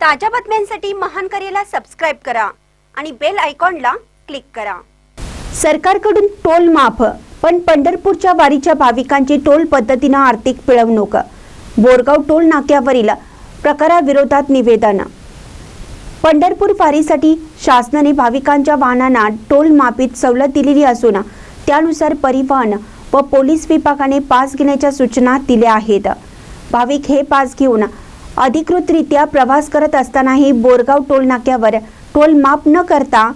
ताज्या बातम्यांसाठी महान करेला सबस्क्राइब करा आणि बेल आयकॉनला क्लिक करा। सरकारकडून टोल माफ, पण पंढरपूरच्या वारीच्या भाविकांची टोल पद्धतीने आर्थिक पिळवणूक। बोरगाव टोल नाक्यावरील प्रकाराविरोधात निवेदन। पंढरपूर वारीसाठी शासनाने भाविकांच्या वाहनांना टोल माफीत सवलत दिलेली असून त्यानुसार परिवहन व पोलीस विभागाने पास घेण्याच्या सूचना दिल्या आहेत। भाविक हे पास घेऊन अधिकृतरित्या प्रवास करत असतानाही बोरगाव टोल नाक्यावर टोल माफ न करता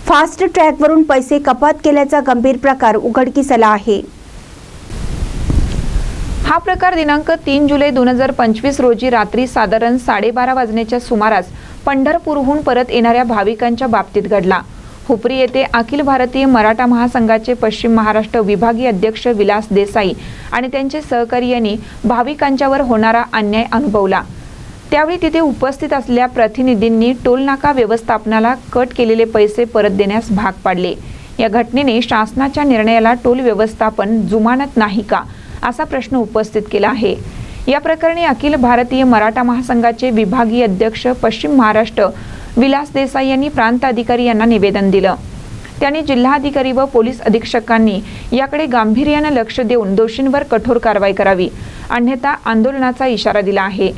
फास्ट ट्रॅकवरून पैसे कपात केल्याचा गंभीर प्रकार उघडकीस आला आहे। हा प्रकार दिनांक 3 जुलै 2025 रोजी रात्री साधारण 12:30 वाजण्याच्या सुमारास पंढरपूरहून परत येणाऱ्या भाविकांच्या बाबतीत घडला। हुपरी येथे अखिल भारतीय मराठा महासंघाचे पश्चिम महाराष्ट्र विभागीय अध्यक्ष विलास देसाई आणि त्यांचे सहकारी यांनी भाविकांच्यावर होणारा अन्याय अनुभवला। त्यावेळी तिथे उपस्थित असलेल्या प्रतिनिधींनी टोलनाका व्यवस्थापनाला कट केलेले पैसे परत देण्यास भाग पाडले। या घटनेने शासनाच्या निर्णयाला टोल व्यवस्थापन जुमानत नाही का असा प्रश्न उपस्थित केला आहे। या प्रकरणी अखिल भारतीय मराठा महासंघाचे विभागीय अध्यक्ष पश्चिम महाराष्ट्र विलास देसाई यांनी प्रांत अधिकारी यांना निवेदन दिलं। त्यांनी जिल्हाधिकारी व पोलीस अधीक्षकांनी याकडे गांभीर्याने लक्ष देऊन दोषींवर कठोर कारवाई करावी, अन्यथा आंदोलनाचा इशारा दिला आहे।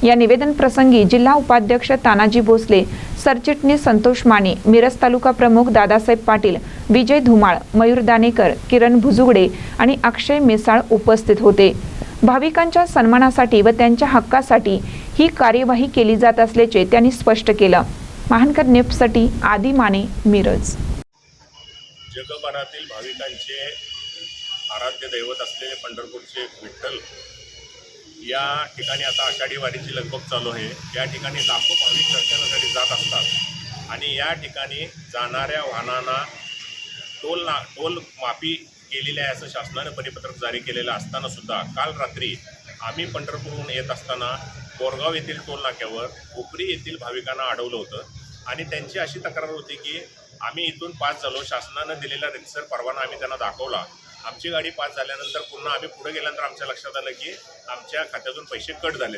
या निवेदन प्रसंगी जिल्हा उपाध्यक्ष तानाजी भोसले, सरचिटणीस संतोष माने, मिरज तालुका प्रमुख दादासाहेब पाटील, विजय धुमाळ, मयूर दानेकर, किरण भुजुगडे आणि अक्षय मिसाळ उपस्थित होते। भाविकांच्या सन्मानासाठी व त्यांच्या हक्कासाठी ही कार्यवाही केली जात असल्याचे त्यांनी स्पष्ट केलं। महानकर न्यूजसाठी आदी माने, मिरज। जगभरातील भाविकांचे आराध्य दैवत असलेले पंढरपूरचे विठ्ठल या ठिकाणी आता आषाढी वारीची लगबग चालू आहे। या ठिकाणी लाखो भाविक दर्शनासाठी जात असतात आणि या ठिकाणी जाणाऱ्या वाहनांना टोल माफी केलेली आहे असं शासनाने परिपत्रक जारी केलेलं असताना सुद्धा काल रात्री आम्ही पंढरपूरहून येत असताना बोरगाव येथील टोल नाक्यावर हुपरी येथील भाविकांना अडवलं होतं आणि त्यांची अशी तक्रार होती की आम्ही इथून पास झालो, शासनानं दिलेला रितसर परवाना आम्ही त्यांना दाखवला, आमची गाडी पास झाल्यानंतर पुन्हा आम्ही पुढे गेल्यानंतर आमच्या लक्षात आलं की आमच्या खात्यातून पैसे कट झाले।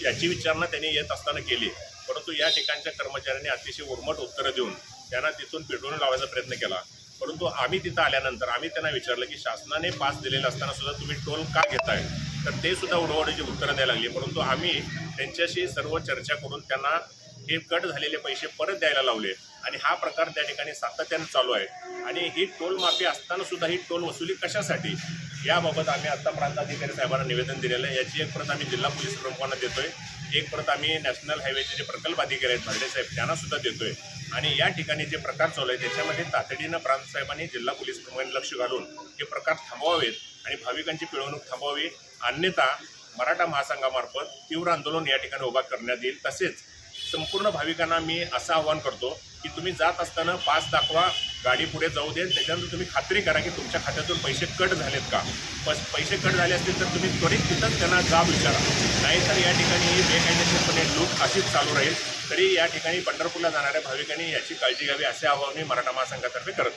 याची विचारणा त्यांनी येत असताना केली, परंतु या ठिकाणच्या कर्मचाऱ्यांनी अतिशय उर्मट उत्तरं देऊन त्यांना तिथून पेटवून लावायचा प्रयत्न केला। परंतु आम्ही तिथं आल्यानंतर आम्ही त्यांना विचारलं की शासनाने पास दिलेलं असताना सुद्धा तुम्ही टोल का घेताय, तर ते सुद्धा उडवाडीची उत्तरं द्यायला लागली। परंतु आम्ही त्यांच्याशी सर्व चर्चा करून त्यांना हे कट झालेले पैसे परत द्यायला लावले आणि हा प्रकार त्या ठिकाणी सातत्याने चालू आहे। आणि ही टोल माफी असताना सुद्धा ही टोल वसुली कशासाठी, याबाबत आम्ही आता प्रांताधिकारी साहेबांना निवेदन दिलेलं आहे। याची एक प्रत आम्ही जिल्हा पोलीस प्रमुखांना देतोय, एक प्रत आम्ही नॅशनल हायवेचे जे प्रकल्प अधिकारी आहेत भरडे साहेब त्यांना सुद्धा देतोय। आणि या ठिकाणी जे प्रकार चालू आहे त्याच्यामध्ये तातडीनं प्रांत साहेबांनी जिल्हा पोलीस प्रमुखांनी लक्ष घालून हे प्रकार थांबवावेत आणि भाविकांची पिळवणूक थांबवावी, अन्यथा मराठा महासंघामार्फत तीव्र आंदोलन या ठिकाणी उभा करण्यात येईल। तसेच संपूर्ण भाविकांना मी असं आवाहन करतो की तुम्ही जात असताना पास दाखवा, गाडी पुढे जाऊ दे, त्याच्यानंतर तुम्ही खात्री करा की तुमच्या खात्यातून पैसे कट झालेत का। पैसे कट झाले असतील तर तुम्ही त्वरित तिथंच त्यांना जाब विचारा, नाहीतर या ठिकाणी बेकायदेशीरपणे लूट अशीच चालू राहील। तरी या ठिकाणी पंढरपूरला जाणाऱ्या भाविकांनी याची काळजी घ्यावी असे आवाहन मी मराठा महासंघातर्फे करतो।